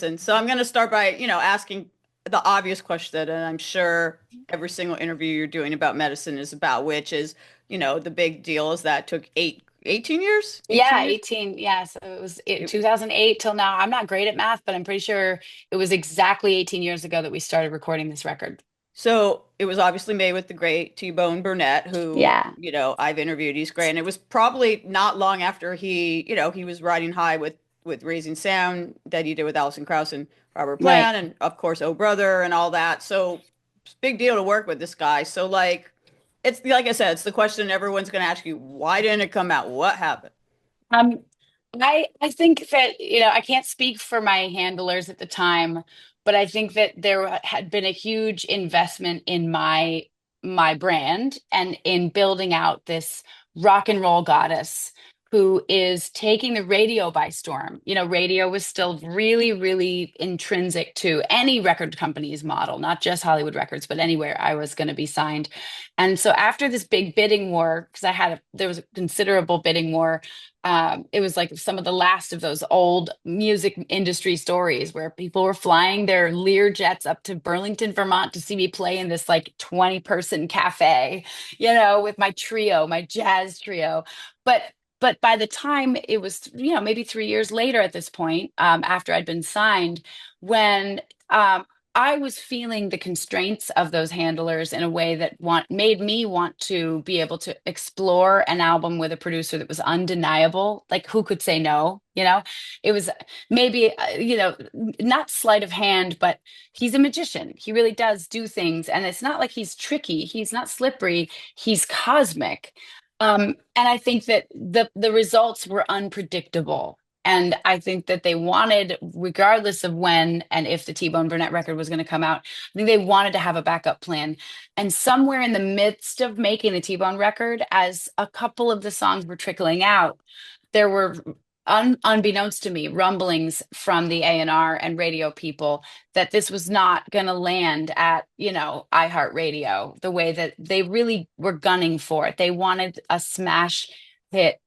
And so I'm going to start by, asking the obvious question, and I'm sure every single interview you're doing about medicine is about, which is, the big deal is that took 18 years, Yeah, 18 years. 18. Yeah, so it was 2008 till now. I'm not great at math, but I'm pretty sure it was exactly 18 years ago that we started recording this record. So it was obviously made with the great T Bone Burnett, who, Yeah, I've interviewed. He's great. And it was probably not long after he was riding high with Raising Sound that he did with Alison Krauss and Robert right. Plant, and of course, Oh Brother and all that. So it's a big deal to work with this guy. So like, it's like I said, it's the question everyone's going to ask you: why didn't it come out? What happened? Um, I think that, I can't speak for my handlers at the time, but I think that there had been a huge investment in my brand and in building out this rock and roll goddess who is taking the radio by storm. Radio was still really, really intrinsic to any record company's model, not just Hollywood Records, but anywhere I was going to be signed. And so after this big bidding war, because there was a considerable bidding war, it was like some of the last of those old music industry stories where people were flying their Lear jets up to Burlington, Vermont to see me play in this like 20-person cafe, with my trio, my jazz trio. But but by the time it was, maybe 3 years later at this point, after I'd been signed, when I was feeling the constraints of those handlers in a way that made me want to be able to explore an album with a producer that was undeniable. Like, who could say no? It was maybe, not sleight of hand, but he's a magician. He really does do things. And it's not like he's tricky. He's not slippery. He's cosmic. And I think that the results were unpredictable. And I think that they wanted, regardless of when and if the T Bone Burnett record was going to come out, I think they wanted to have a backup plan. And somewhere in the midst of making the T Bone record, as a couple of the songs were trickling out, there were, unbeknownst to me, rumblings from the A&R and radio people that this was not going to land at, iHeartRadio the way that they really were gunning for it. They wanted a smash hit,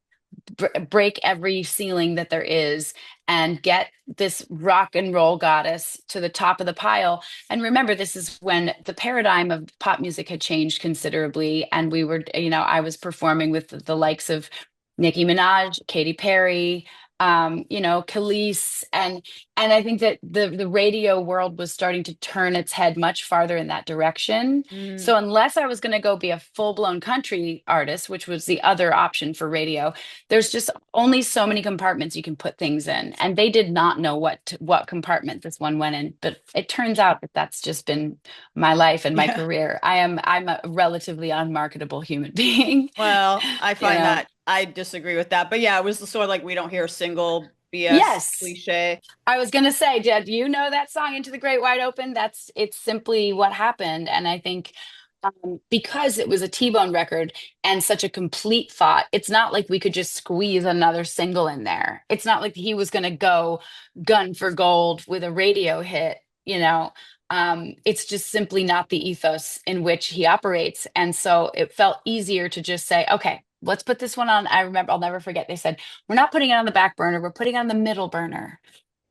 break every ceiling that there is, and get this rock and roll goddess to the top of the pile. And remember, this is when the paradigm of pop music had changed considerably. And we were, I was performing with the likes of Nicki Minaj, Katy Perry, Khalees, and I think that the radio world was starting to turn its head much farther in that direction. Mm, So unless I was going to go be a full-blown country artist, which was the other option for radio, there's just only so many compartments you can put things in, and they did not know what compartment this one went in. But it turns out that that's just been my life and my yeah. career. I'm a relatively unmarketable human being. Well, I you find know that I disagree with that. But yeah, it was the sort of like we don't hear a single BS yes, cliche. I was gonna say, Jed, you know that song "Into the Great Wide Open"? It's simply what happened, and I think, because it was a T-Bone record and such a complete thought, it's not like we could just squeeze another single in there. It's not like he was gonna go gun for gold with a radio hit, you know. It's just simply not the ethos in which he operates, and so it felt easier to just say, okay, let's put this one on. I remember, I'll never forget. They said, we're not putting it on the back burner, we're putting it on the middle burner.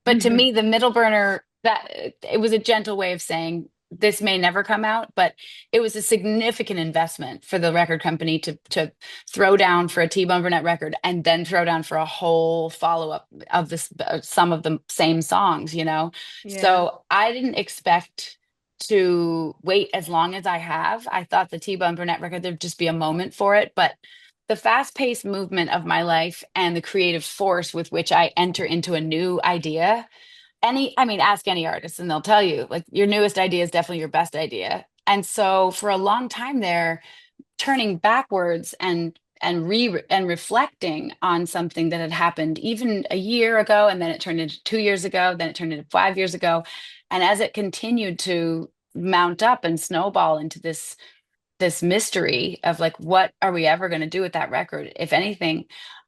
But to me, the middle burner, that it was a gentle way of saying this may never come out, but it was a significant investment for the record company to throw down for a T-Bone Burnett record and then throw down for a whole follow-up of this, some of the same songs, Yeah. So I didn't expect to wait as long as I have. I thought the T-Bone Burnett record, there'd just be a moment for it, but the fast-paced movement of my life and the creative force with which I enter into a new idea, I mean, ask any artist and they'll tell you, like, your newest idea is definitely your best idea. And so for a long time there, turning backwards and reflecting on something that had happened even a year ago, and then it turned into 2 years ago, then it turned into 5 years ago, and as it continued to mount up and snowball into this mystery of like, what are we ever going to do with that record, if anything.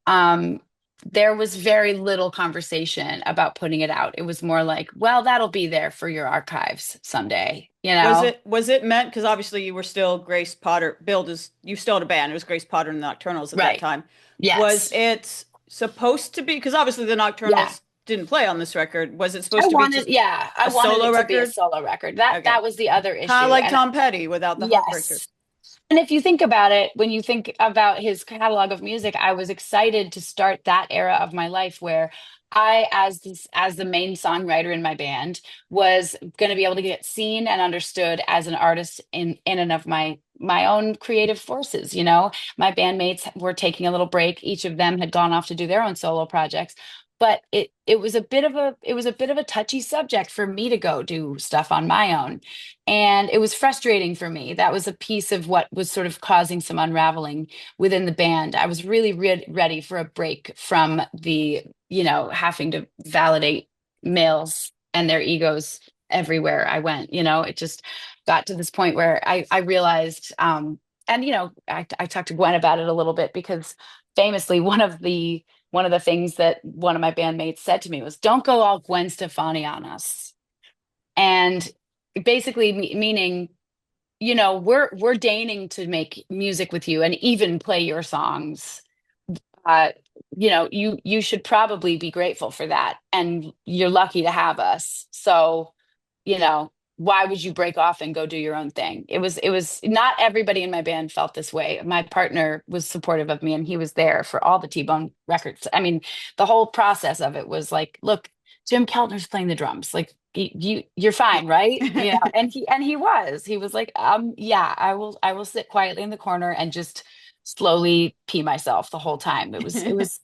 um there was very little conversation about putting it out. It was more like, well, that'll be there for your archives someday, Was it meant because obviously you were still Grace Potter billed as you still had a band. It was Grace Potter and the Nocturnals at that right. time. Was Yes. it supposed to be because obviously the Yeah. Nocturnals didn't play on this record. Was it I supposed to be wanted, just yeah, I a wanted solo it to be a record? solo record. That Okay. was the other Kind of issue. like And Tom Petty without the heartbreaker. yes. And if you think about it, when you think about his catalog of music, I was excited to start that era of my life where I, as the main songwriter in my band, was going to be able to get seen and understood as an artist in and of my own creative forces. You know, my bandmates were taking a little break. Each of them had gone off to do their own solo projects. But it was a bit of a touchy subject for me to go do stuff on my own, and it was frustrating for me. That was a piece of what was sort of causing some unraveling within the band. I was really ready for a break from the, having to validate males and their egos everywhere I went. It just got to this point where I realized, and I talked to Gwen about it a little bit because famously one of the things that one of my bandmates said to me was, "Don't go all Gwen Stefani on us." And basically meaning, we're deigning to make music with you and even play your songs. uh you should probably be grateful for that, and you're lucky to have us. So, why would you break off and go do your own thing? It was not everybody in my band felt this way. My partner was supportive of me, and he was there for all the T-Bone records. I mean, the whole process of it was like, look, Jim Keltner's playing the drums. Like, you're fine, right? And he was like, yeah, I will sit quietly in the corner and just slowly pee myself the whole time. It was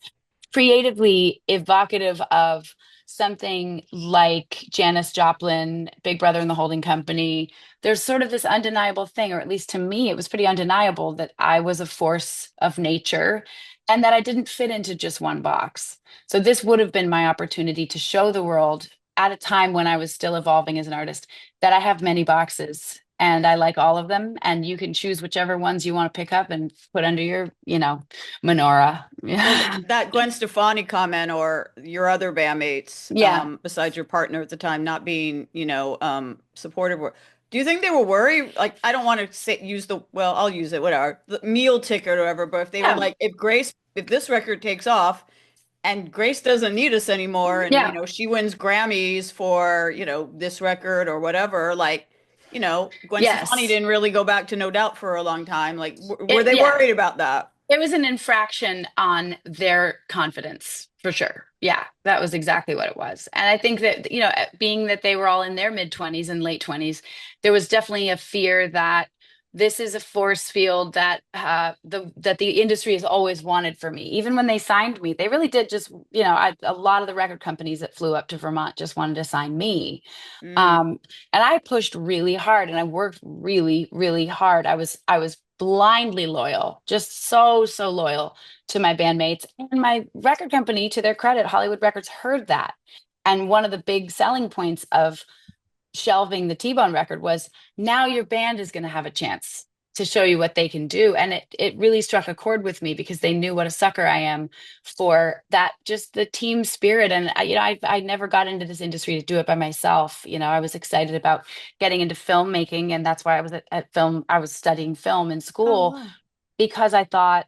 creatively evocative of something like Janis Joplin, Big Brother and the Holding Company. There's sort of this undeniable thing, or at least to me, it was pretty undeniable that I was a force of nature and that I didn't fit into just one box. So this would have been my opportunity to show the world at a time when I was still evolving as an artist that I have many boxes and I like all of them, and you can choose whichever ones you want to pick up and put under your, menorah. Well, Yeah. that Gwen Stefani comment or your other bandmates, Yeah. besides your partner at the time, not being, supportive. Do you think they were worried? Like, I don't want to say use the, well, I'll use it, whatever, the meal ticket or whatever. But if they were Yeah. like, if this record takes off and Grace doesn't need us anymore, and Yeah. she wins Grammys for, this record or whatever, like, Gwen Stefani Yes. didn't really go back to No Doubt for a long time. Like, were they Yeah. worried about that? It was an infraction on their confidence for sure. Yeah, that was exactly what it was. And I think that, being that they were all in their mid 20s and late 20s, there was definitely a fear that this is a force field that the industry has always wanted for me. Even when they signed me, they really did just, a lot of the record companies that flew up to Vermont just wanted to sign me. Mm. Um, and I pushed really hard and I worked really, really hard. I was blindly loyal, just so loyal to my bandmates and my record company. To their credit, Hollywood Records heard that. And one of the big selling points of shelving the T-Bone record was, now your band is going to have a chance to show you what they can do. And it really struck a chord with me because they knew what a sucker I am for that, just the team spirit. And I never got into this industry to do it by myself. I was excited about getting into filmmaking, and that's why I was at film. I was studying film in Oh, school wow. because I thought,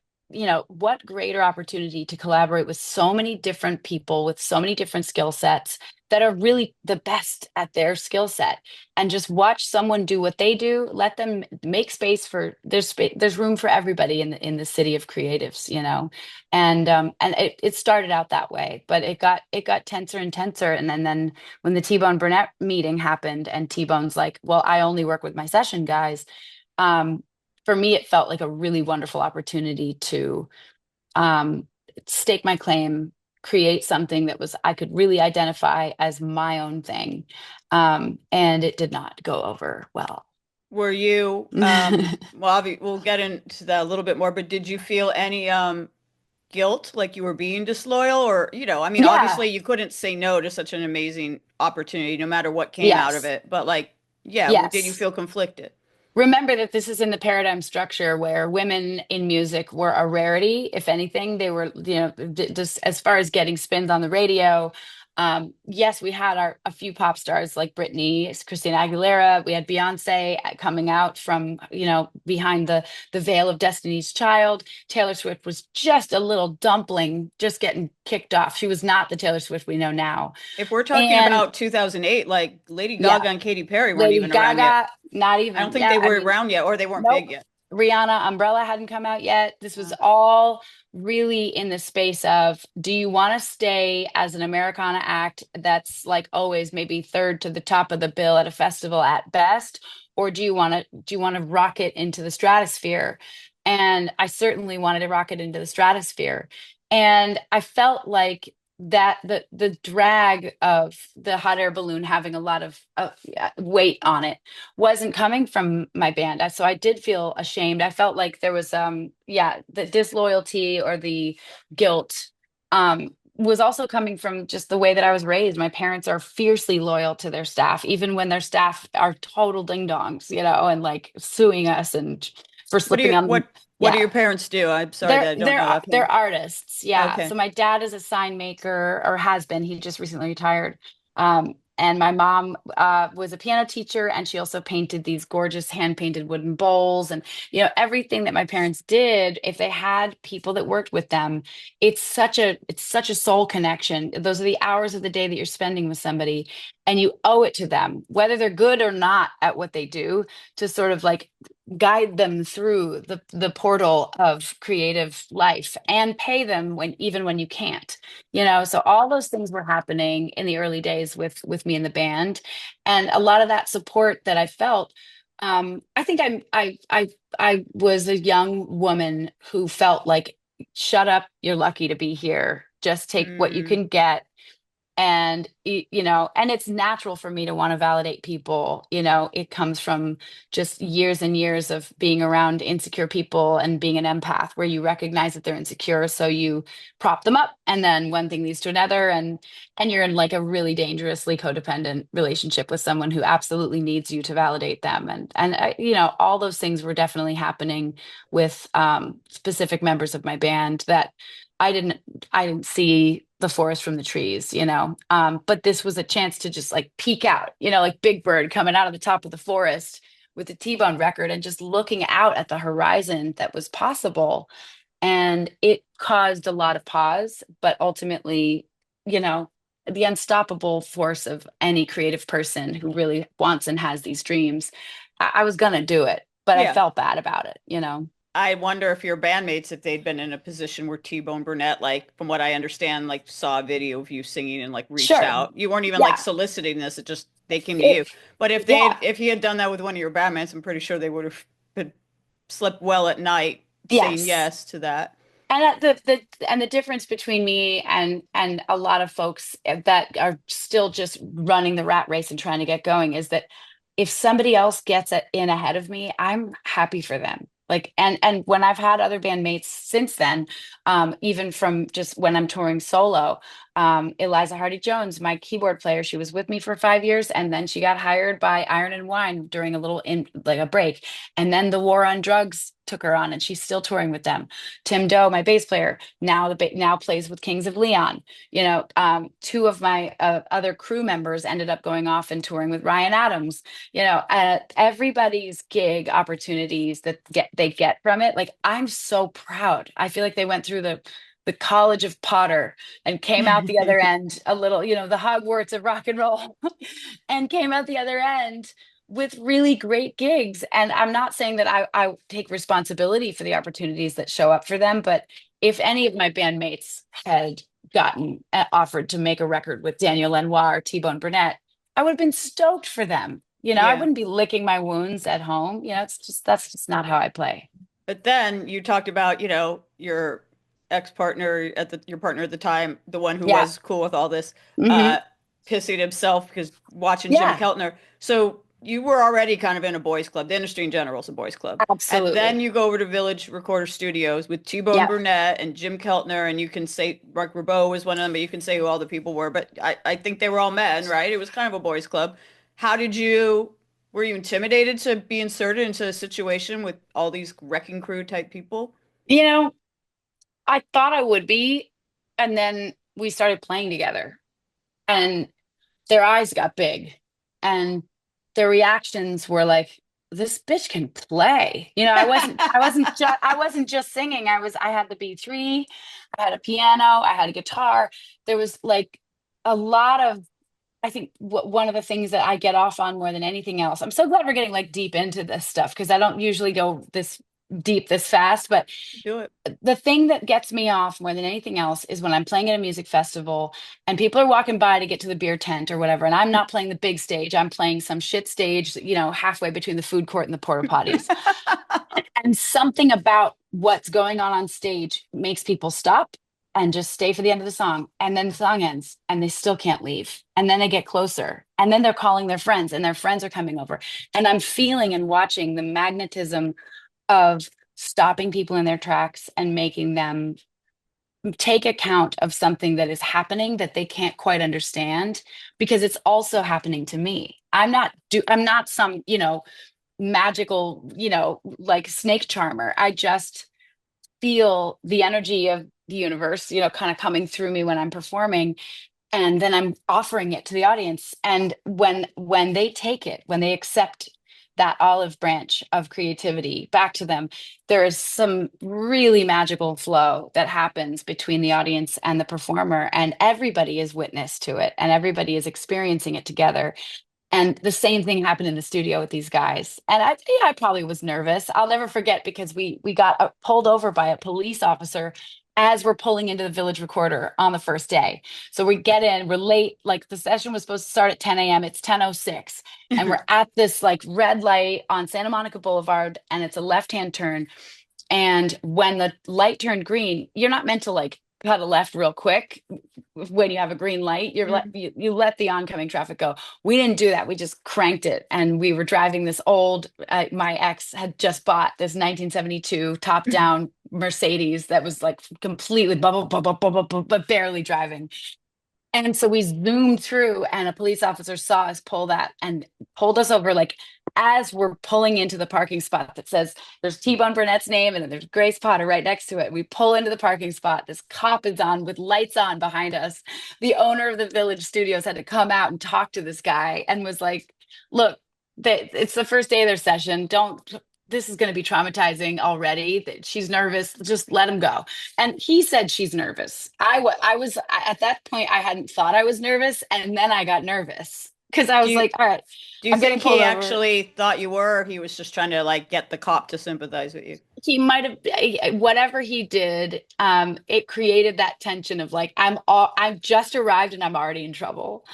what greater opportunity to collaborate with so many different people with so many different skill sets that are really the best at their skill set, and just watch someone do what they do. Let them make space for there's room for everybody in the city of creatives, and it started out that way, but it got tenser and tenser. And then when the T Bone Burnett meeting happened, and T Bone's like, well, I only work with my session guys. um, for me, it felt like a really wonderful opportunity to um, stake my claim, create something that was I could really identify as my own thing. And it did not go over well. Were you, well, we'll get into that a little bit more, but did you feel any guilt, like you were being disloyal, or, I mean, Yeah. obviously you couldn't say no to such an amazing opportunity, no matter what came out of Yes. it, but like, yeah, did you Yes. feel conflicted? Remember that this is in the paradigm structure where women in music were a rarity. If anything, they were, just as far as getting spins on the radio, Yes, we had our a few pop stars like Britney, Christina Aguilera. We had Beyonce coming out from, behind the veil of Destiny's Child. Taylor Swift was just a little dumpling, just getting kicked off. She was not the Taylor Swift we know now. If we're talking And about 2008, like Lady yeah, Gaga and Katy Perry weren't Lady even around yet. Gaga, not I don't even. think Yeah, they I were mean, around yet, or they weren't big nope. yet. Rihanna Umbrella hadn't come out yet. This was Uh, all really in the space of, do you want to stay as an Americana act that's like always maybe third to the top of the bill at a festival at best, or do you want to rocket into the stratosphere? And I certainly wanted to rocket into the stratosphere. And I felt like that the drag of the hot air balloon having a lot of yeah, weight on it wasn't coming from my band. So I did feel ashamed. I felt like there was yeah, the disloyalty or the guilt was also coming from just the way that I was raised. My parents are fiercely loyal to their staff, even when their staff are total ding dongs, and like suing us and for what do you slipping on. what do Yeah, your parents do? I'm sorry they're that I don't they're know they're offhand. artists. Yeah. Okay. So my dad is a sign maker, or has been. He just recently retired. And my mom was a piano teacher, and she also painted these gorgeous hand painted wooden bowls, and everything that my parents did. If they had people that worked with them, it's such a soul connection. Those are the hours of the day that you're spending with somebody, and you owe it to them, whether they're good or not at what they do, to sort of like guide them through the portal of creative life and pay them when you can't. So all those things were happening in the early days with me in the band, and a lot of that support that I felt. I think I was a young woman who felt like, shut up, you're lucky to be here, just take what you Mm, can get. And it's natural for me to want to validate people. It comes from just years and years of being around insecure people and being an empath, where you recognize that they're insecure, so you prop them up, and then one thing leads to another, and you're in like a really dangerously codependent relationship with someone who absolutely needs you to validate them. And all those things were definitely happening with specific members of my band that I didn't I didn't see the forest from the trees. But this was a chance to just like peek out, like Big Bird coming out of the top of the forest with the T Bone record and just looking out at the horizon that was possible. And it caused a lot of pause, but ultimately, you know, the unstoppable force of any creative person who really wants and has these dreams. I was gonna do it, but I yeah. felt bad about it. I wonder if your bandmates, if they'd been in a position where T Bone Burnett, like from what I understand, like saw a video of you singing and like reached Sure. out. You weren't even like Yeah. soliciting this; it just they came to It, you. But if yeah. if he had done that with one of your bandmates, I'm pretty sure they would have been, slept well at night saying Yes. yes to that. And the difference between me and a lot of folks that are still just running the rat race and trying to get going is that if somebody else gets it in ahead of me, I'm happy for them. Like, and when I've had other bandmates since then, even from just when I'm touring solo, Eliza Hardy Jones, my keyboard player, she was with me for 5 years, and then she got hired by Iron and Wine during a little in like a break, and then the war on drugs took her on, and she's still touring with them. Tim Doe, my bass player, now plays with Kings of Leon. Two of my other crew members ended up going off and touring with Ryan Adams. Everybody's gig opportunities that they get from it. Like, I'm so proud. I feel like they went through the College of Potter and came out the other end a little, the Hogwarts of rock and roll, and came out the other end with really great gigs. And I'm not saying that I take responsibility for the opportunities that show up for them, but if any of my bandmates had gotten offered to make a record with Daniel Lanois or T Bone Burnett, I would have been stoked for them. I Yeah. wouldn't be licking my wounds at home. That's just not how I play. But then you talked about, your ex-partner your partner at the time, the one who Yeah. was cool with all this, Hmm. uh, pissing himself because watching Jim Yeah, Keltner. So you were already kind of in a boys' club. The industry in general is a boys' club. And then absolutely. you go over to Village Recorder Studios with T-Bone Yep. Burnett and Jim Keltner, and you can say Mark Ribot was one of them, but you can say who all the people were. But I think they were all men, right? It was kind of a boys' club. How did you were you intimidated to be inserted into a situation with all these wrecking crew type people? You know, I thought I would be, and then we started playing together. and their eyes got big, and their reactions were like, this bitch can play. I wasn't just singing. I had the B3, I had a piano, I had a guitar. There was like a lot of, I think one of the things that I get off on more than anything else. I'm so glad we're getting like deep into this stuff because I don't usually go this deep this fast, but Do it. the thing that gets me off more than anything else is when I'm playing at a music festival and people are walking by to get to the beer tent or whatever, and I'm not playing the big stage. I'm playing some shit stage, halfway between the food court and the porta potties. And something about what's going on stage makes people stop and just stay for the end of the song. And then the song ends and they still can't leave. And then they get closer. And then they're calling their friends and their friends are coming over. And I'm feeling and watching the magnetism of stopping people in their tracks and making them take account of something that is happening that they can't quite understand because it's also happening to me. I'm not some, magical, like snake charmer. I just feel the energy of the universe, kind of coming through me when I'm performing, and then I'm offering it to the audience. And when they take it, when they accept that olive branch of creativity back to them, there is some really magical flow that happens between the audience and the performer, and everybody is witness to it and everybody is experiencing it together. And the same thing happened in the studio with these guys. And I probably was nervous. I'll never forget because we got pulled over by a police officer as we're pulling into the Village Recorder on the first day. So we get in, we're late. Like the session was supposed to start at 10 a.m. It's 10:06. And we're at this like red light on Santa Monica Boulevard, and it's a left-hand turn. And when the light turned green, you're not meant to like cut a left real quick when you have a green light. You let the oncoming traffic go. We didn't do that. We just cranked it, and we were driving this old. My ex had just bought this 1972 top-down Mercedes that was like completely bubble, bubble, bubble, bubble, but barely driving. And so we zoomed through, and a police officer saw us pull that and pulled us over, like as we're pulling into the parking spot that says there's T Bone Burnett's name and then there's Grace Potter right next to it. We pull into the parking spot. This cop is on with lights on behind us. The owner of the Village Studios had to come out and talk to this guy and was like, look, it's the first day of their session. Don't, this is going to be traumatizing already. That she's nervous. Just let him go. And he said she's nervous. I was at that point. I hadn't thought I was nervous, and then I got nervous because I Do was you like, "All right, do you I'm getting think pulled he over." actually thought you were, or he was just trying to like get the cop to sympathize with you? He might have whatever he did. It created that tension of like, I've just arrived and I'm already in trouble.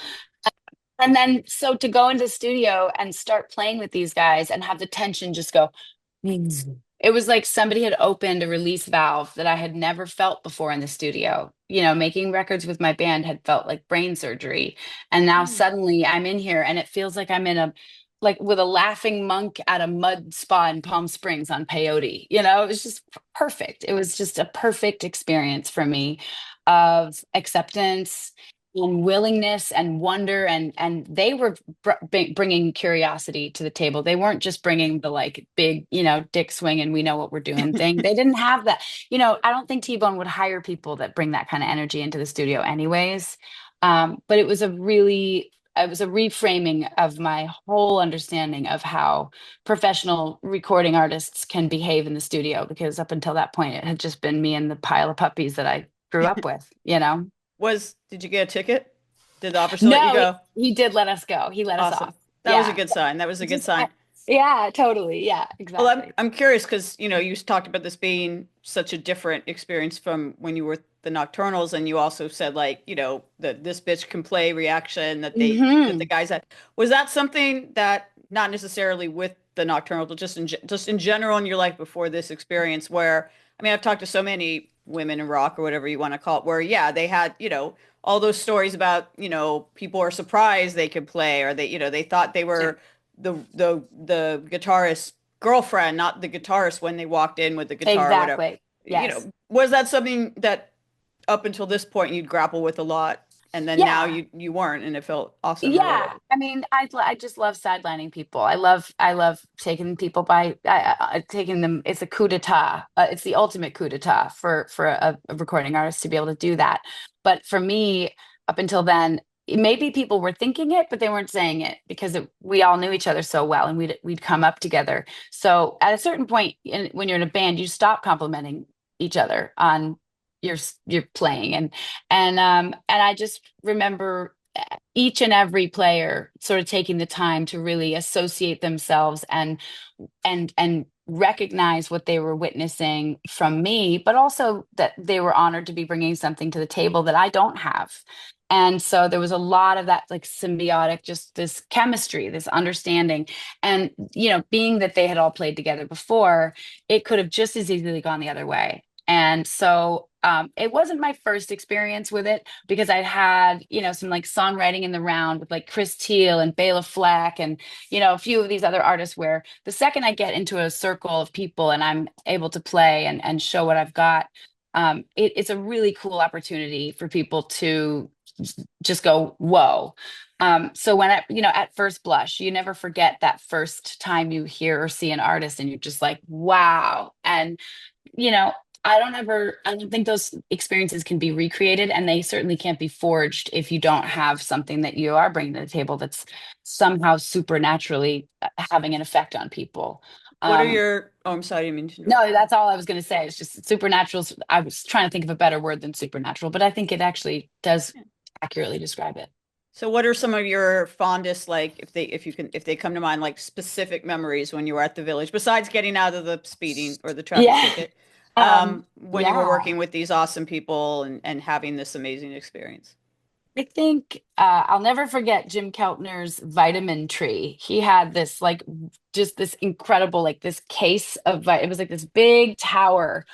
And then so to go into the studio and start playing with these guys and have the tension just go. It was like somebody had opened a release valve that I had never felt before in the studio. Making records with my band had felt like brain surgery. And now Mm. suddenly I'm in here and it feels like I'm in like with a laughing monk at a mud spa in Palm Springs on peyote. It was just perfect. It was just a perfect experience for me of acceptance and willingness and wonder, and they were bringing curiosity to the table. They weren't just bringing the like big, dick swing and we know what we're doing thing. They didn't have that. I don't think T-Bone would hire people that bring that kind of energy into the studio anyways. But it was a reframing of my whole understanding of how professional recording artists can behave in the studio, because up until that point it had just been me and the pile of puppies that I grew up with. Did you get a ticket? Did the officer let you No, go? he did let us go. He let us Awesome. off. That was a Yeah. good sign. That was a good Just sign. yeah, totally. Yeah, Well, I'm exactly. I'm curious because you talked about this being such a different experience from when you were the Nocturnals, and you also said like the this bitch can play reaction that the Hmm. guys had. Was that something that not necessarily with the Nocturnals, but just in general in your life before this experience? Where I mean, I've talked to so many women in rock or whatever you want to call it, where yeah, they had all those stories about people are surprised they could play, or they thought they Yeah. were the guitarist's girlfriend, not the guitarist when they walked in with the guitar or whatever. Exactly. Yes. Was that something that up until this point you'd grapple with a lot, and then now Yeah. you weren't, and it felt awesome or Yeah. whatever? I mean, I just love sidelining people. I love taking people by taking them. It's a coup d'etat. It's the ultimate coup d'etat for a recording artist to be able to do that. But for me, up until then, maybe people were thinking it, but they weren't saying it because we all knew each other so well, and we'd come up together. So at a certain point, when you're in a band, you stop complimenting each other on your playing, and I just remember each and every player sort of taking the time to really associate themselves and recognize what they were witnessing from me, but also that they were honored to be bringing something to the table that I don't have. And so there was a lot of that, like, symbiotic, just this chemistry, this understanding. And, being that they had all played together before, it could have just as easily gone the other way. And so it wasn't my first experience with it, because I'd had, some like songwriting in the round with like Chris Teal and Bela Fleck and, a few of these other artists, where the second I get into a circle of people and I'm able to play and show what I've got, it's a really cool opportunity for people to just go, whoa. So when at first blush, you never forget that first time you hear or see an artist and you're just like, wow. And, you know, I don't think those experiences can be recreated, and they certainly can't be forged if you don't have something that you are bringing to the table that's somehow supernaturally having an effect on people. What are Um, your, oh, I'm sorry, I didn't mean to interrupt. no, that's all I was going to say. It's just supernatural. I was trying to think of a better word than supernatural, but I think it actually does accurately describe it. So what are some of your fondest, like, if they come to mind, like specific memories when you were at the village, besides getting out of the speeding or the traffic Yeah. ticket, when you were Yeah. working with these awesome people and having this amazing experience? I think I'll never forget Jim Keltner's vitamin tree. He had this, like, just this incredible, like, this case of it was like this big tower,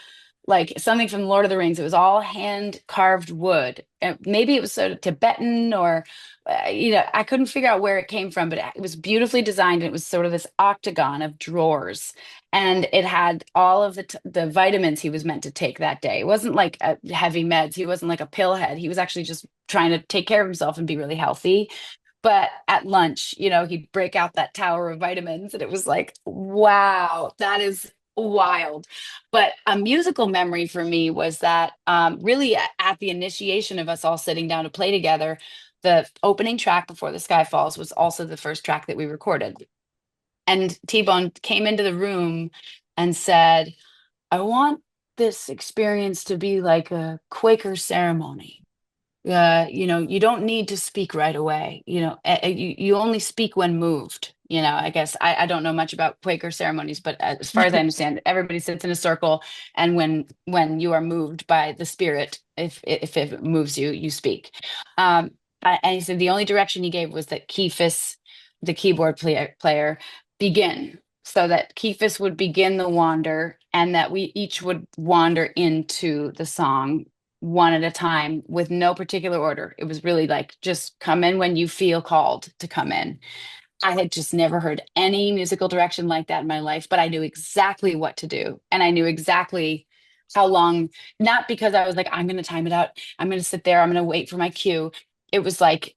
like something from Lord of the Rings. It was all hand carved wood. Maybe it was sort of Tibetan, or, I couldn't figure out where it came from, but it was beautifully designed. And it was sort of this octagon of drawers, and it had all of the vitamins he was meant to take that day. It wasn't like heavy meds. He wasn't like a pillhead. He was actually just trying to take care of himself and be really healthy. But at lunch, he'd break out that tower of vitamins, and it was like, wow, that is wild. But a musical memory for me was that, really at the initiation of us all sitting down to play together, the opening track, Before the Sky Falls, was also the first track that we recorded. And T Bone came into the room and said, I want this experience to be like a Quaker ceremony. You don't need to speak right away. You only speak when moved. I guess I don't know much about Quaker ceremonies, but as far as I understand, everybody sits in a circle, and when you are moved by the spirit, if it moves you, you speak. And he said the only direction he gave was that Keefus, the keyboard player, begin. So that Keefus would begin the wander, and that we each would wander into the song one at a time with no particular order. It was really like, just come in when you feel called to come in. I had just never heard any musical direction like that in my life, but I knew exactly what to do. And I knew exactly how long, not because I was like, I'm going to time it out. I'm going to sit there. I'm going to wait for my cue. It was like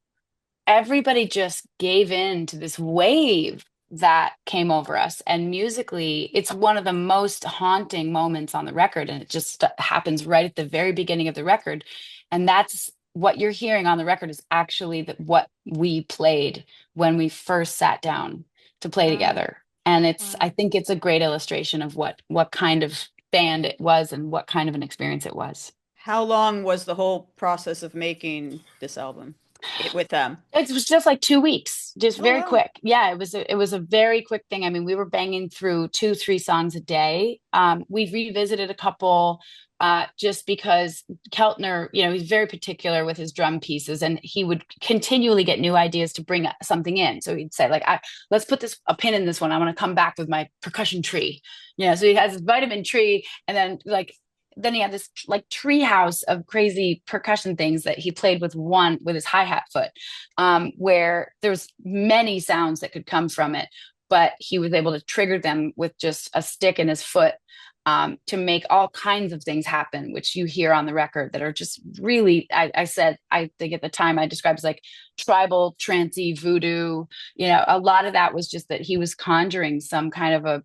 everybody just gave in to this wave that came over us. And musically, it's one of the most haunting moments on the record. And it just happens right at the very beginning of the record. And that's what you're hearing on the record, is actually what we played when we first sat down to play Wow. together. And I Wow. think it's a great illustration of what kind of band it was and what kind of an experience it was. How long was the whole process of making this album with them? It was just like 2 weeks, just Oh, very wow. quick. Yeah, it was a very quick thing. I mean, we were banging through 2, 3 songs a day. We revisited a couple, just because Keltner, he's very particular with his drum pieces, and he would continually get new ideas to bring something in. So he'd say, like, let's put a pin in this one. I want to come back with my percussion tree. So he has his vitamin tree, and then he had this like tree house of crazy percussion things that he played with his hi-hat foot, where there's many sounds that could come from it, but he was able to trigger them with just a stick in his foot, to make all kinds of things happen, which you hear on the record that are just really, I think at the time I described as like tribal, trancy, voodoo. A lot of that was just that he was conjuring some kind of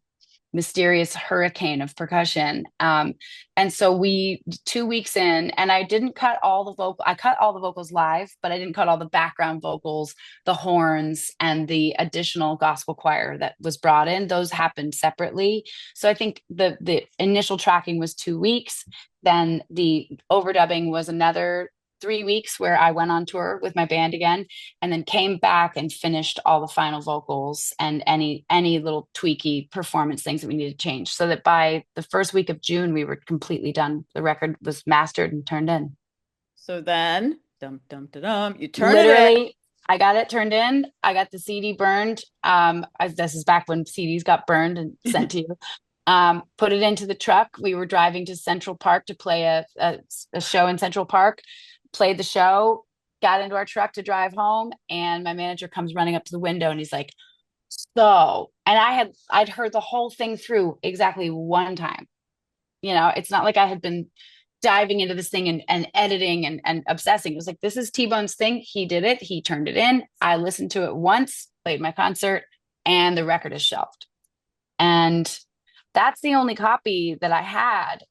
mysterious hurricane of percussion. And so 2 weeks in, and I didn't cut all the vocal, I cut all the vocals live, but I didn't cut all the background vocals, the horns, and the additional gospel choir that was brought in. Those happened separately. So I think the initial tracking was 2 weeks. Then the overdubbing was another 3 weeks where I went on tour with my band again, and then came back and finished all the final vocals and any little tweaky performance things that we needed to change, so that by the first week of June we were completely done. The record was mastered and turned in. So then, dum dum dum dum, you turn it in. Literally, I got it turned in. I got the CD burned. This is back when CDs got burned and sent to you. Put it into the truck. We were driving to Central Park to play a show in Central Park. Played the show, got into our truck to drive home, and my manager comes running up to the window and he's like, "So," and I'd heard the whole thing through exactly one time. It's not like I had been diving into this thing and editing and obsessing. It was like, this is T-Bone's thing. He did it. He turned it in. I listened to it once, played my concert, and the record is shelved. And that's the only copy that I had.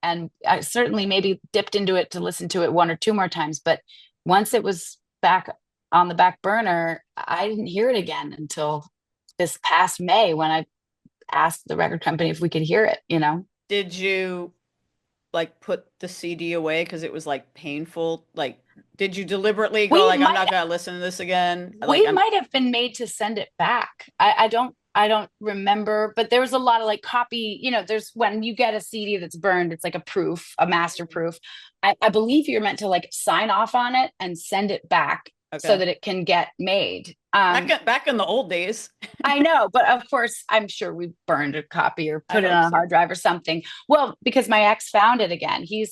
And I certainly maybe dipped into it to listen to it one or two more times. But once it was back on the back burner, I didn't hear it again until this past May when I asked the record company if we could hear it. Did you like put the CD away because it was like painful? Like, did you deliberately go We like, I'm might not gonna listen to this again? Like, we might have been made to send it back. I don't remember, but there was a lot of like copy, there's when you get a CD that's burned, it's like a proof, a master proof. I believe you're meant to like sign off on it and send it back so okay, that it can get made. back in the old days. I know, but of course, I'm sure we burned a copy or I put it hope on a so. hard drive or something. Well, because my ex found it again. He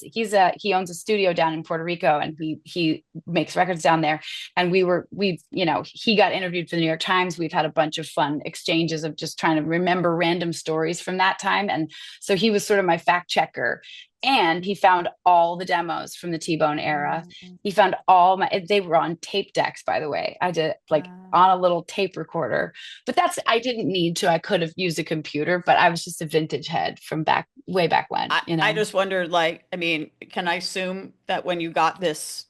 owns a studio down in Puerto Rico, and he makes records down there. And he got interviewed for the New York Times. We've had a bunch of fun exchanges of just trying to remember random stories from that time. And so he was sort of my fact checker. And he found all the demos from the T-Bone era. He found they were on tape decks, by the way. I did like on a little tape recorder, but I didn't need to. I could have used a computer, but I was just a vintage head from way back when, I just wondered, like, I mean, can I assume that when you got this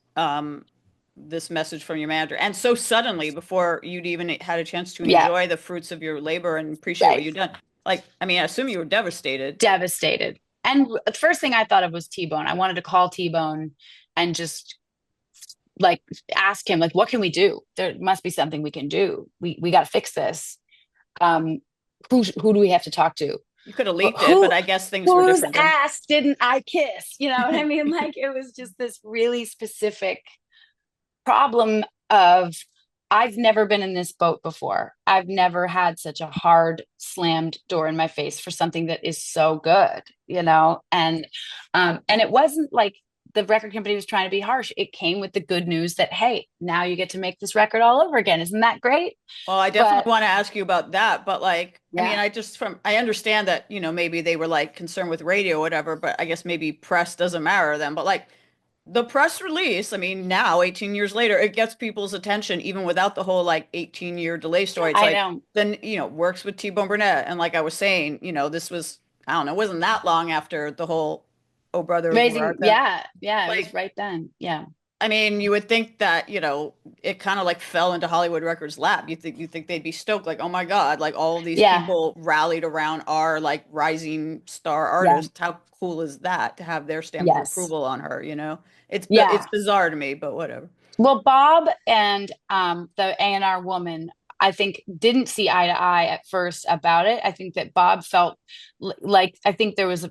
message from your manager, and so suddenly before you'd even had a chance to Yeah, enjoy the fruits of your labor and appreciate what right. you've done, like, I mean, I assume you were devastated. Devastated. And the first thing I thought of was T-Bone. I wanted to call T-Bone and just like ask him, like, what can we do? There must be something we can do. We got to fix this. Um, who do we have to talk to? You could have leaked it, but Who I guess things were whose different then. ass didn't I kiss? You know what I mean? Like, it was just this really specific problem of, I've never been in this boat before. I've never had such a hard slammed door in my face for something that is so good. And it wasn't like the record company was trying to be harsh. It came with the good news that, hey, now you get to make this record all over again. Isn't that great? Well, I But definitely want to ask you about that, but like, I mean, yeah, I understand that, maybe they were like concerned with radio or whatever, but I guess maybe press doesn't matter to them. But like the press release, I mean, now 18 years later, it gets people's attention even without the whole like 18-year delay story. It's I like, know. then, works with T Bone Burnett. And like I was saying, this was, I don't know, it wasn't that long after the whole Oh Brother, Where Amazing. Art Thou? Yeah. Yeah. It was Like, right then. Yeah. I mean, you would think that, it kind of like fell into Hollywood Records' lap. You think they'd be stoked, like, oh my God, like all of these Yeah. people rallied around our like rising star Yeah. artist. How cool is that to have their stamp of Yes. approval on her? It's Yeah. bizarre to me, but whatever. Well, Bob and the A&R woman, I think, didn't see eye to eye at first about it. I think that Bob felt like, I think there was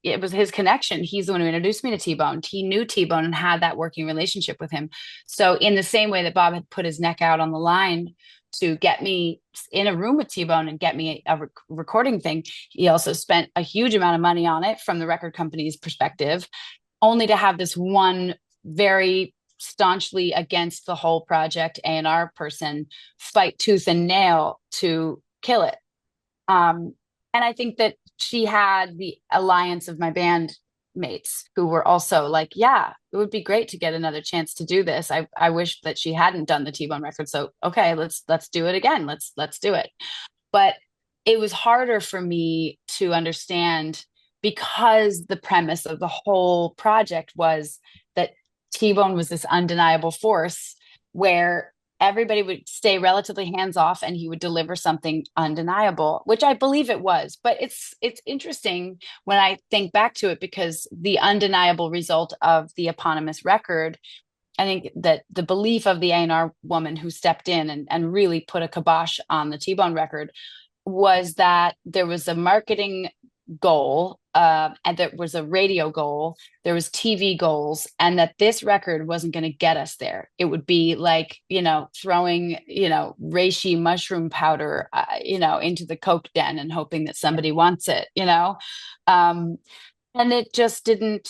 it was his connection. He's the one who introduced me to T-Bone. He knew T-Bone and had that working relationship with him. So in the same way that Bob had put his neck out on the line to get me in a room with T-Bone and get me a recording thing, he also spent a huge amount of money on it from the record company's perspective, only to have this one very staunchly against the whole project A&R person fight tooth and nail to kill it. And I think that she had the alliance of my band mates who were also like, yeah, it would be great to get another chance to do this. I wish that she hadn't done the T-Bone record. So okay, let's do it again. Let's do it. But it was harder for me to understand because the premise of the whole project was that T-Bone was this undeniable force where everybody would stay relatively hands off and he would deliver something undeniable, which I believe it was. But it's interesting when I think back to it because the undeniable result of the eponymous record, I think that the belief of the A&R woman who stepped in and really put a kibosh on the T-Bone record was that there was a marketing goal, and there was a radio goal, there was TV goals, and that this record wasn't going to get us there. It would be like, throwing, reishi mushroom powder, into the Coke den and hoping that somebody wants it. Um, and it didn't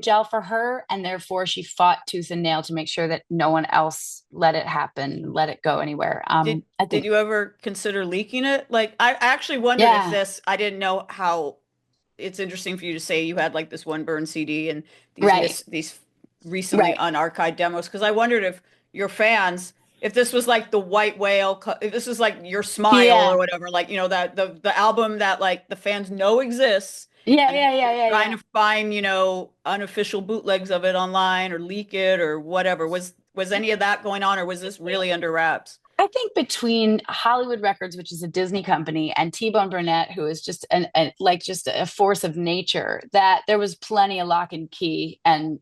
gel for her, and therefore she fought tooth and nail to make sure that no one else let it happen, let it go anywhere. I Did think, you ever consider leaking it? Like, I actually wondered if yeah, this, I didn't know how it's interesting for you to say you had like this one burn CD and right, these recently right, unarchived demos because I wondered if your fans, if this was like the white whale, if this is like your smile or yeah, whatever, like that the album that like the fans know exists, yeah, and yeah, yeah, you're yeah, trying yeah. to find unofficial bootlegs of it online or leak it or whatever. Was any of that going on or was this really under wraps? I think between Hollywood Records, which is a Disney company, and T Bone Burnett, who is just just a force of nature, that there was plenty of lock and key, and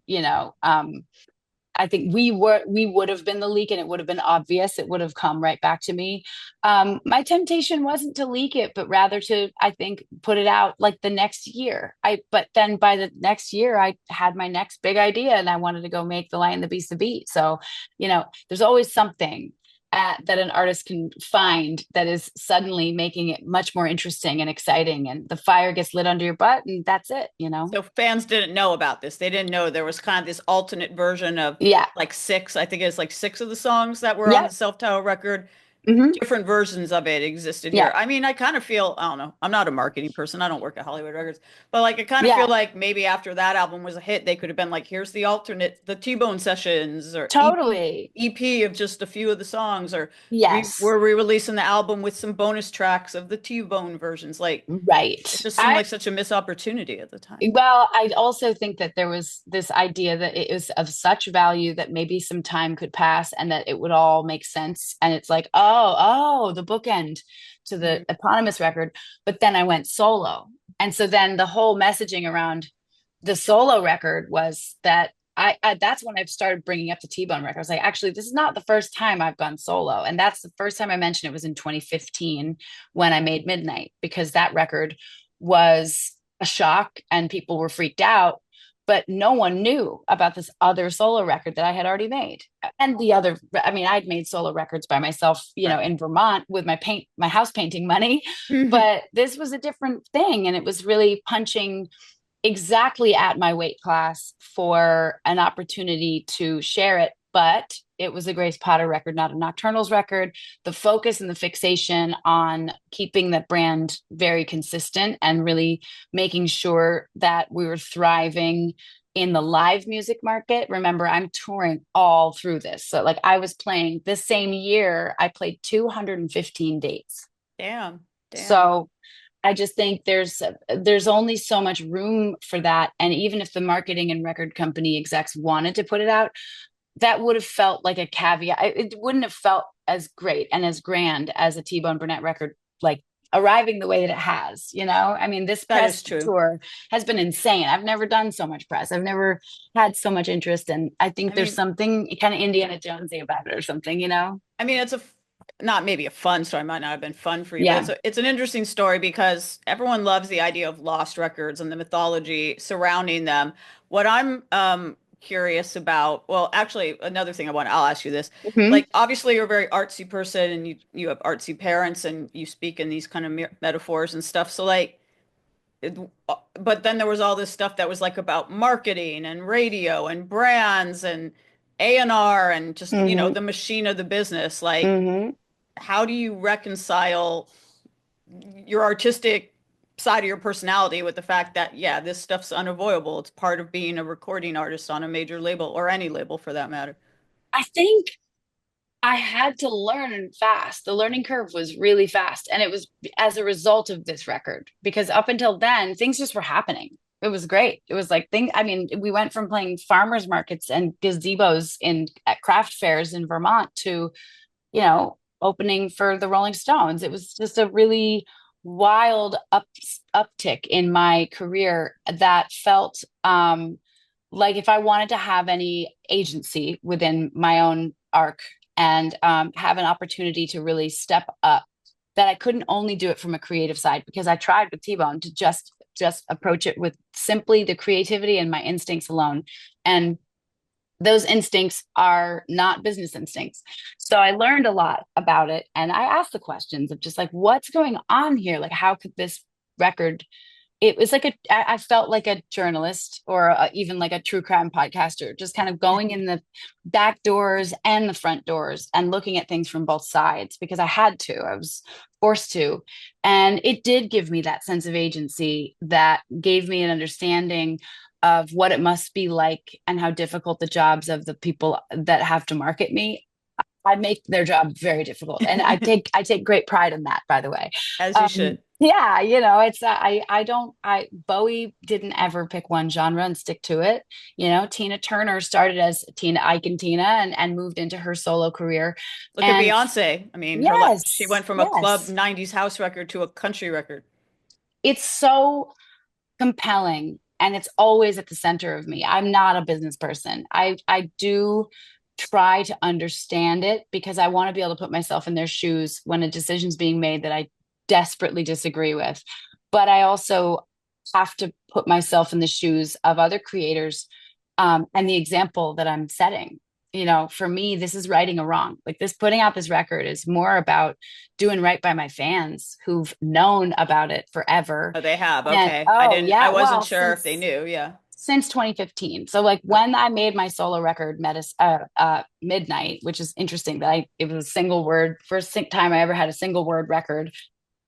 I think we would have been the leak, and it would have been obvious. It would have come right back to me. My temptation wasn't to leak it, but rather to, I think, put it out like the next year. But then by the next year, I had my next big idea, and I wanted to go make The Lion, the Beast, the Beat. So, there's always something that an artist can find that is suddenly making it much more interesting and exciting, and the fire gets lit under your butt, and that's it. So fans didn't know about this. They didn't know there was kind of this alternate version of Yeah. like six, I think it's like six of the songs that were on the Yep. self-titled record. Hmm. Different versions of it existed here. Yeah. I mean, I kind of feel, I don't know, I'm not a marketing person. I don't work at Hollywood Records, but like I kind of feel Yeah. like maybe after that album was a hit, they could have been like, here's the alternate, the T-Bone sessions or Totally. EP of just a few of the songs, or Yes. we're re-releasing the album with some bonus tracks of the T-Bone versions. Like it Right. just seemed like such a missed opportunity at the time. I also think that there was this idea that it is of such value that maybe some time could pass and that it would all make sense. And it's like, oh, the bookend to the Mhm. eponymous record. But then I went solo. And so then the whole messaging around the solo record was that that's when I've started bringing up the T-Bone record. I was like, actually, this is not the first time I've gone solo. And that's the first time I mentioned it was in 2015 when I made Midnight, because that record was a shock and people were freaked out, but no one knew about this other solo record that I had already made. And I mean, I'd made solo records by myself, Right. in Vermont with my house painting money, but this was a different thing. And it was really punching exactly at my weight class for an opportunity to share it. But it was a Grace Potter record, not a Nocturnals record. The focus and the fixation on keeping the brand very consistent and really making sure that we were thriving in the live music market. Remember, I'm touring all through this. So, like, I was playing this same year, I played 215 dates. Damn, damn. So, I just think there's only so much room for that. And even if the marketing and record company execs wanted to put it out, that would have felt like a caveat. It wouldn't have felt as great and as grand as a T-Bone Burnett record, like arriving the way that it has. I mean, this That is press true. tour has been insane. I've never done so much press. I've never had so much interest. And I think I there's mean, something kind of Indiana Jonesy about it or something. it's not maybe a fun story, might not have been fun for you, but Yeah. it's an interesting story because everyone loves the idea of lost records and the mythology surrounding them. What I'm curious about, well, actually, another thing I'll ask you this. Hmm. Like, obviously, you're a very artsy person and you have artsy parents and you speak in these kind of metaphors and stuff. So, like, it, but then there was all this stuff that was like about marketing and radio and brands and A&R and just, Hmm. the machine of the business. Like, Hmm. how do you reconcile your artistic side of your personality with the fact that, yeah, this stuff's unavoidable. It's part of being a recording artist on a major label or any label for that matter. I think I had to learn fast. The learning curve was really fast. And it was as a result of this record, because up until then, things just were happening. It was great. It was like I mean, we went from playing farmers markets and gazebos at craft fairs in Vermont to, opening for the Rolling Stones. It was just a really wild uptick in my career that felt like if I wanted to have any agency within my own arc and have an opportunity to really step up, that I couldn't only do it from a creative side, because I tried with T Bone to just approach it with simply the creativity and my instincts alone. And those instincts are not business instincts. So I learned a lot about it. And I asked the questions of just like, what's going on here? Like, how could this record, it was like I felt like a journalist or even like a true crime podcaster, just kind of going in the back doors and the front doors and looking at things from both sides, because I was forced to. And it did give me that sense of agency that gave me an understanding of what it must be like and how difficult the jobs of the people that have to market me. I make their job very difficult, and I take great pride in that. By the way, As you should. yeah, it's I don't I Bowie didn't ever pick one genre and stick to it. Tina Turner started as Tina Ike and Tina and moved into her solo career, Look at and Beyonce. I mean, she yes, went from a club yes, 90s house record to a country record. it's so compelling, and it's always at the center of me. I'm not a business person. I do try to understand it because I want to be able to put myself in their shoes when a decision's being made that I desperately disagree with. But I also have to put myself in the shoes of other creators, and the example that I'm setting. For me, this is righting a wrong. Like, this, putting out this record is more about doing right by my fans who've known about it forever. Oh, they have. And Okay. oh I yeah, wasn't well, sure if they knew. Yeah. since 2015. So like Okay. when I made my solo record, Midnight, which is interesting that it was a single word, first time I ever had a single word record.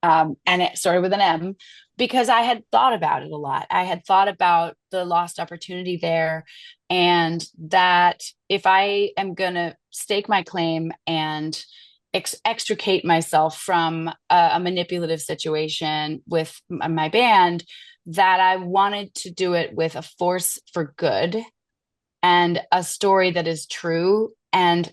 And it started with an M, because I had thought about it a lot. I had thought about the lost opportunity there, and that if I am going to stake my claim and extricate myself from a manipulative situation with my band, that I wanted to do it with a force for good and a story that is true. And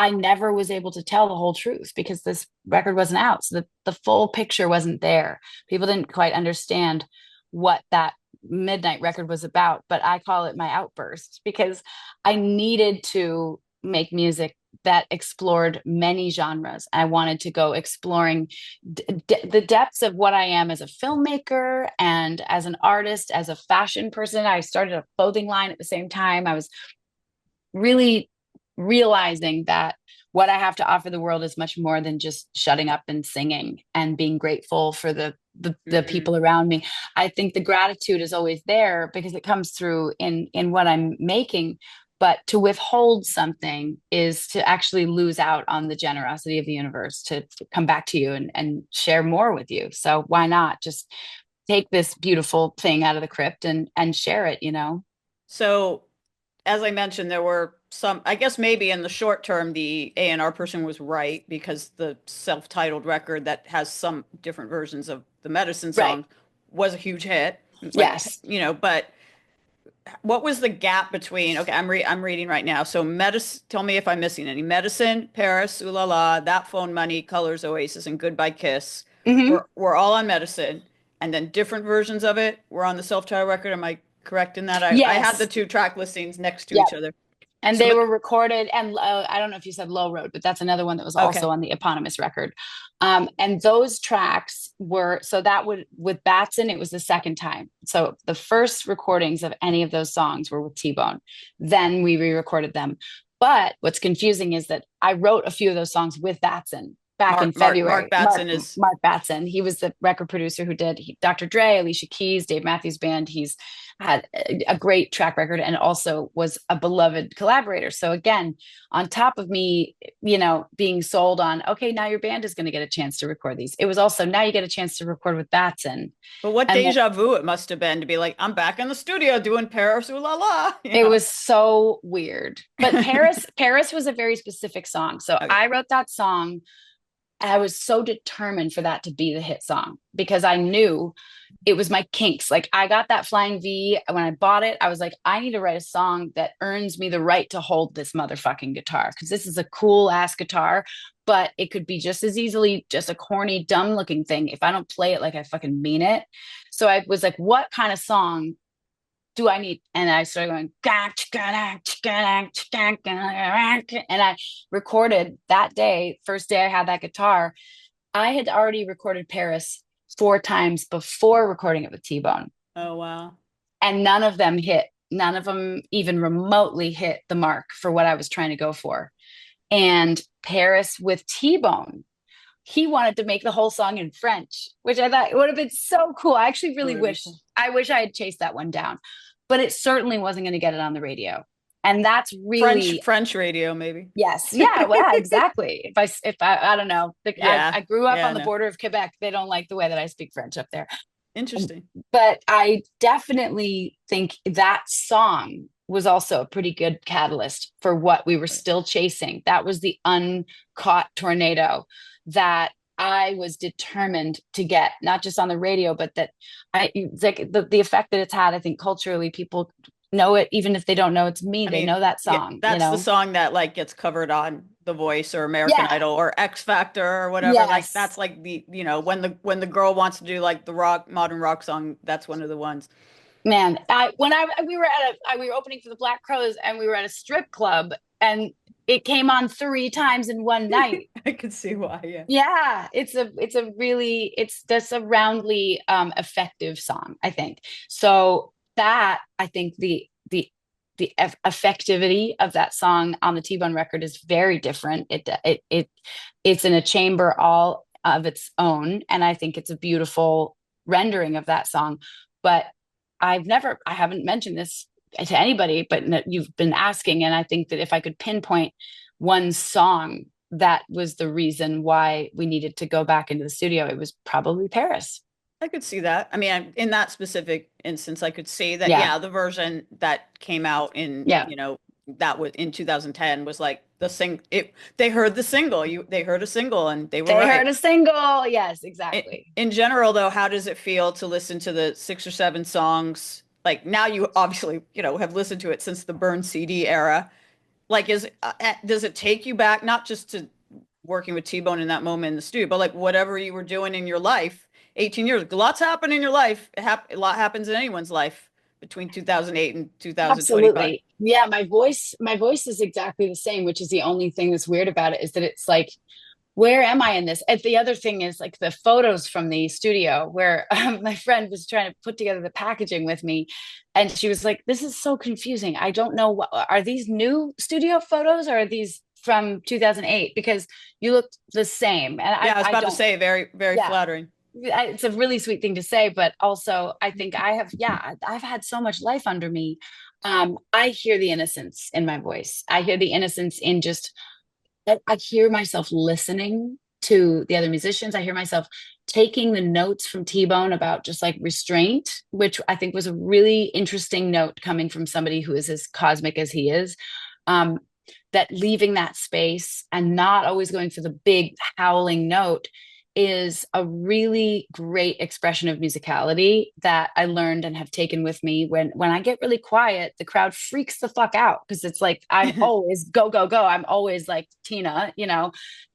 I never was able to tell the whole truth because this record wasn't out. So the full picture wasn't there. People didn't quite understand what that Midnight record was about, but I call it my outburst because I needed to make music that explored many genres. I wanted to go exploring the depths of what I am as a filmmaker and as an artist, as a fashion person. I started a clothing line at the same time. I was really realizing that what I have to offer the world is much more than just shutting up and singing and being grateful for the Hmm. people around me. I think the gratitude is always there because it comes through in what I'm making. But to withhold something is to actually lose out on the generosity of the universe to come back to you and share more with you. So why not just take this beautiful thing out of the crypt and share it? So, as I mentioned, there were some, I guess maybe in the short term, the A&R person was right because the self-titled record that has some different versions of the medicine Right. song was a huge hit. Like, Yes. but what was the gap between, okay, I'm reading right now. So medicine, tell me if I'm missing any. Medicine, Paris, Ooh La La, That Phone Money, Colors, Oasis, and Goodbye Kiss Hmm. were all on medicine. And then different versions of it were on the self-titled record. Am I correct in that? I had the Yes. two track listings next to each Yep. other. And So they the were recorded, and I don't know if you said Low Road, but that's another one that was also okay. on the eponymous record. And those tracks were, so that would, with Batson, it was the second time. So the first recordings of any of those songs were with T-Bone. Then we re-recorded them. But what's confusing is that I wrote a few of those songs with Batson. back in Mark February. Batson is Mark Batson. He was the record producer who did Dr. Dre, Alicia Keys, Dave Matthews Band. He's had a great track record and also was a beloved collaborator. So again, on top of me, being sold on, okay, now your band is going to get a chance to record these. It was also now you get a chance to record with Batson. but what And deja vu it must have been to be like, I'm back in the studio doing Paris Ooh La La, it was so weird. But Paris was a very specific song. So Okay. I wrote that song. I was so determined for that to be the hit song because I knew it was my kinks. Like I got that Flying V when I bought it. I was like, I need to write a song that earns me the right to hold this motherfucking guitar because this is a cool ass guitar, but it could be just as easily just a corny, dumb looking thing if I don't play it like I fucking mean it. So I was like, what kind of song do I need? And I started going, and I recorded that day, first day I had that guitar. I had already recorded Paris 4 times before recording it with T Bone. Oh wow. And none of them hit, none of them even remotely hit the mark for what I was trying to go for. And Paris with T Bone, he wanted to make the whole song in French, which I thought it would have been so cool. I actually really wish I had chased that one down, but it certainly wasn't going to get it on the radio. And that's really French radio, maybe. yes. Yeah, well, yeah, exactly. I don't know. Yeah. I grew up Yeah, on the no. border of Quebec. They don't like the way that I speak French up there. Interesting. But I definitely think that song was also a pretty good catalyst for what we were still chasing. That was the uncaught tornado that I was determined to get, not just on the radio, but that like the effect that it's had. I think culturally, people know it, even if they don't know it's me. I They mean, know that yeah, song. that's the song that like gets covered on The Voice or American Yeah. Idol or X Factor or whatever. Like Yes. that's like the, when the girl wants to do like the modern rock song, that's one of the ones. Man, we were opening for the Black Crows and we were at a strip club and it came on 3 times in one night. I could see why, yeah. Yeah, it's just a roundly effective song, I think. So that I think the effectivity of that song on the T-Bone record is very different. It's in a chamber all of its own, and I think it's a beautiful rendering of that song. But I haven't mentioned this to anybody, but you've been asking, and I think that if I could pinpoint one song that was the reason why we needed to go back into the studio, it was probably Paris. I could see that. I mean, in that specific instance, I could see that, Yeah. yeah, the version that came out in, Yeah. that was in 2010 was like they heard the single, they heard a single and they were They right. heard a single. Yes, In, exactly. in general, though, how does it feel to listen to the 6 or 7 songs? Like now you obviously, have listened to it since the Burn CD era. Like, does it take you back, not just to working with T-Bone in that moment in the studio, but like whatever you were doing in your life, 18 years, lots happen in your life. A lot happens in anyone's life between 2008 and 2025. Absolutely. Yeah, my voice is exactly the same, which is the only thing that's weird about it is that it's like, where am I in this? And the other thing is like the photos from the studio where my friend was trying to put together the packaging with me. And she was like, this is so confusing. I don't know are these new studio photos or are these from 2008? Because you look the same. And Yeah, I was I about to don't, say very, very yeah, flattering. it's a really sweet thing to say, but also I think I've had so much life under me. I hear the innocence in my voice. I hear the innocence in just I hear myself listening to the other musicians. I hear myself taking the notes from T-Bone about just like restraint, which I think was a really interesting note coming from somebody who is as cosmic as he is. Um, that leaving that space and not always going for the big howling note is a really great expression of musicality that I learned and have taken with me. When I get really quiet, the crowd freaks the fuck out because it's like I'm always go go go. I'm always like Tina,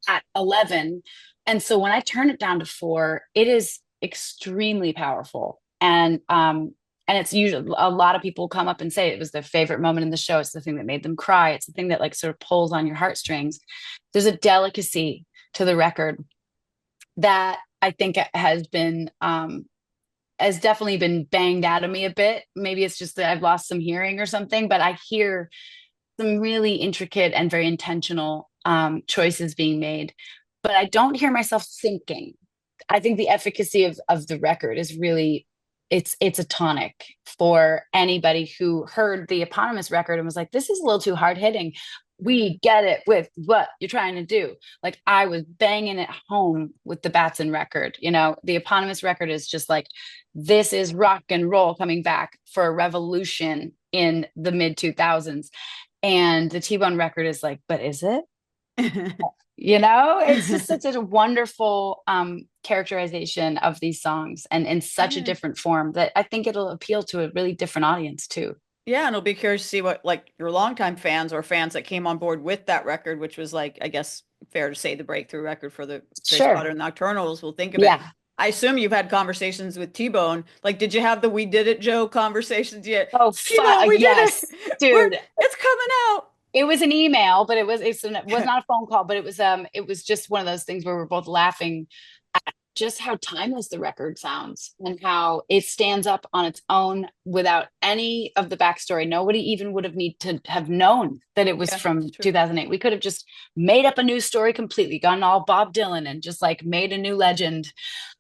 at 11. And so when I turn it down to 4, it is extremely powerful. And it's usually a lot of people come up and say it was their favorite moment in the show. It's the thing that made them cry. It's the thing that like sort of pulls on your heartstrings. There's a delicacy to the record that I think has definitely been banged out of me a bit. Maybe it's just that I've lost some hearing or something, but I hear some really intricate and very intentional choices being made. but I don't hear myself thinking. I think the efficacy of the record is really, it's a tonic for anybody who heard the eponymous record and was like, this is a little too hard hitting. We get it with what you're trying to do. Like I was banging it home with the Batson record. You know, the eponymous record is just like, this is rock and roll coming back for a revolution in the mid 2000s. And the T Bone record is like, but is it? You know, it's just such a wonderful characterization of these songs and in such a Yeah. different form that I think it'll appeal to a really different audience too. Yeah, and I'll be curious to see what like your longtime fans or fans that came on board with that record, which was like, I guess, fair to say the breakthrough record for the Grace Sure. Potter and Nocturnals will think of it. Yeah. I assume you've had conversations with T-Bone. Like, did you have the "We Did It, Joe" conversations yet? Oh, T-Bone, we did it. yes, We're dude. it's coming out. It was an email, but it was not a phone call, but it was just one of those things where we're both laughing at just how timeless the record sounds and how it stands up on its own without any of the backstory. Nobody even would have need to have known that it was Yeah, it's from true. 2008. We could have just made up a new story completely, gone all Bob Dylan and just like made a new legend.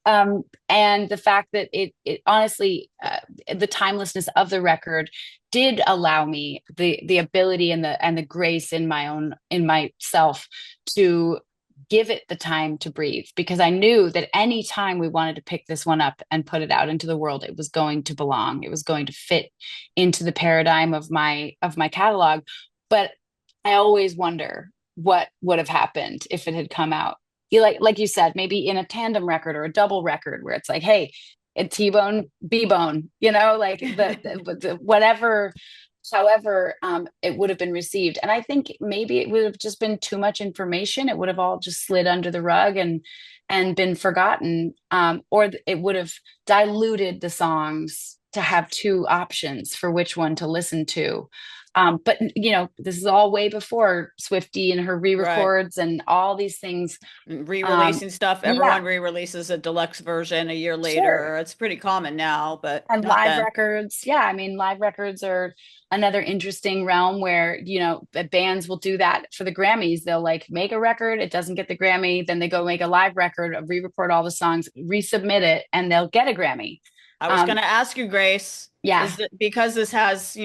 And the fact that it honestly, the timelessness of the record did allow me the ability and the grace in my own in myself to give it the time to breathe, because I knew that any time we wanted to pick this one up and put it out into the world, it was going to belong. It was going to fit into the paradigm of my catalog. But I always wonder what would have happened if it had come out. You like you said, maybe in a tandem record or a double record where it's like, hey, a T-Bone, B-Bone, you know, like the whatever, however it would have been received. And I think maybe it would have just been too much information. It would have all just slid under the rug and been forgotten, or it would have diluted the songs to have two options for which one to listen to. But you know, this is all way before Swifty and her Right. re-records and all these things. Re-releasing stuff. Yeah, Everyone re-releases a deluxe version a year sure. later. It's pretty common now, but And not live then. records, yeah, I mean, live records are another interesting realm where, you know, the bands will do that for the Grammys. They'll like make a record, it doesn't get the Grammy, then they go make a live record, re-record all the songs, resubmit it, and they'll get a Grammy. I was um going to ask you, Grace, yeah, is it because this has,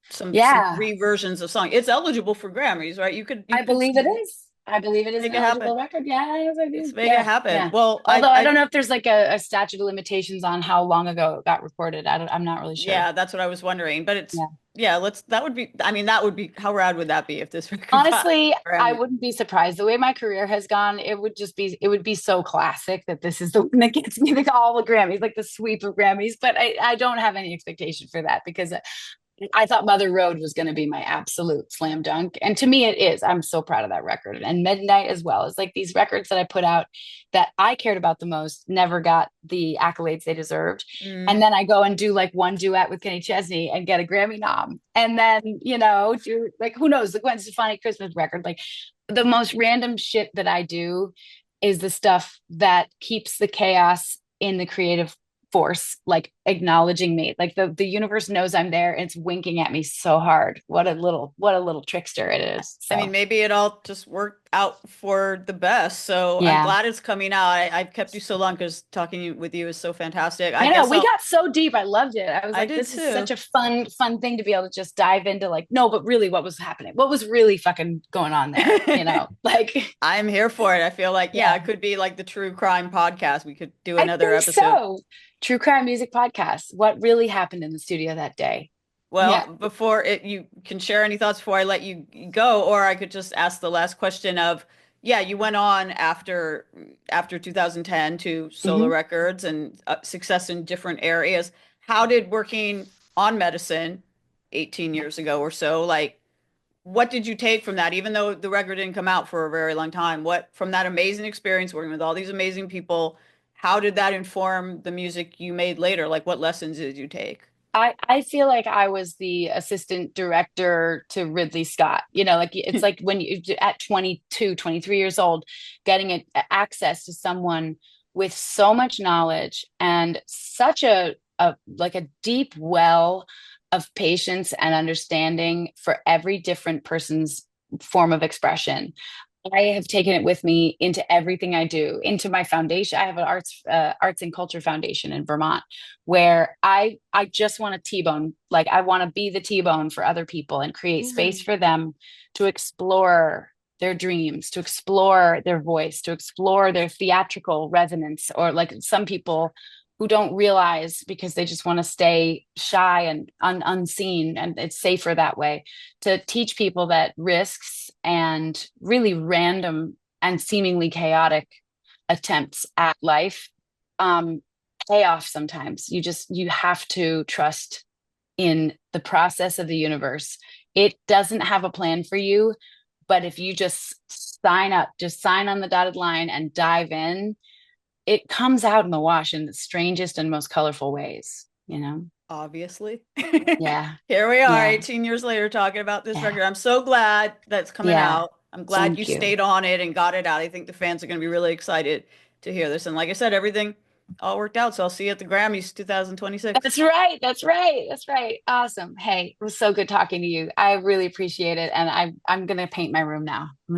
some yeah, reversions of song. It's eligible for Grammys, right? You I could believe it is. I believe it is an make it happen. eligible record. Yeah, yes, I do. Let's make it Yeah, happen. yeah. Well, Although I don't know if there's like a statute of limitations on how long ago it got recorded. I'm not really sure. yeah, that's what I was wondering. But it's Yeah. yeah, that would be, I mean, that would be, how rad would that be if this record got Honestly, a I Grammy? wouldn't be surprised. The way my career has gone, it would be so classic that this is the one that gets me all the Grammys, like the sweep of Grammys. But I don't have any expectation for that because I thought Mother Road was going to be my absolute slam dunk. And to me, it is. I'm so proud of that record. And Midnight as well. It's like these records that I put out that I cared about the most never got the accolades they deserved. And Mm, then I go and do like one duet with Kenny Chesney and get a Grammy nom. And then, you know, do like, who knows, the Gwen Stefani Christmas record. Like the most random shit that I do is the stuff that keeps the chaos in the creative force like acknowledging me, like the universe knows I'm there and it's winking at me so hard. What a little trickster it is. I mean, So maybe it all just worked out for the best. So I'm yeah, glad it's coming out. I've kept you so long because talking with you is so fantastic. I I know guess we got so deep. I loved it. I was I like, did this is such too. a fun thing to be able to just dive into, like, no, but really what was happening, what was really fucking going on there, you know, like I'm here for it. I feel like, yeah, yeah, it could be like the true crime podcast. We could do I another think episode. so. True crime music podcast, what really happened in the studio that day. Yeah. Well, before it, you can share any thoughts before I let you go, or I could just ask the last question of, yeah, you went on after 2010 to solo Hmm. records and success in different areas. How did working on medicine 18 years ago or so, like, what did you take from that? Even though the record didn't come out for a very long time, what from that amazing experience working with all these amazing people, how did that inform the music you made later? Like, what lessons did you take? I feel like I was the assistant director to Ridley Scott. You know, like it's like when you at 22, 23 years old, getting access to someone with so much knowledge and such a like a deep well of patience and understanding for every different person's form of expression. I have taken it with me into everything I do, into my foundation. I have an arts and culture foundation in Vermont, where I just want to T-bone, like I want to be the T-bone for other people and create space Mhm. for them to explore their dreams, to explore their voice, to explore their theatrical resonance, or like some people who don't realize because they just want to stay shy and unseen, and it's safer that way, to teach people that risks and really random and seemingly chaotic attempts at life um, pay off sometimes. You have to trust in the process of the universe. It doesn't have a plan for you, but if you just sign up, just sign on the dotted line and dive in, it comes out in the wash in the strangest and most colorful ways, you know? Obviously. Yeah. Here we are, Yeah. 18 years later, talking about this Yeah. record. I'm so glad that's coming Yeah. out. I'm glad you Thank you. stayed on it and got it out. I think the fans are going to be really excited to hear this. And like I said, everything all worked out. So I'll see you at the Grammys 2026. That's right. That's right. That's right. Awesome. Hey, it was so good talking to you. I really appreciate it. And I'm going to paint my room now.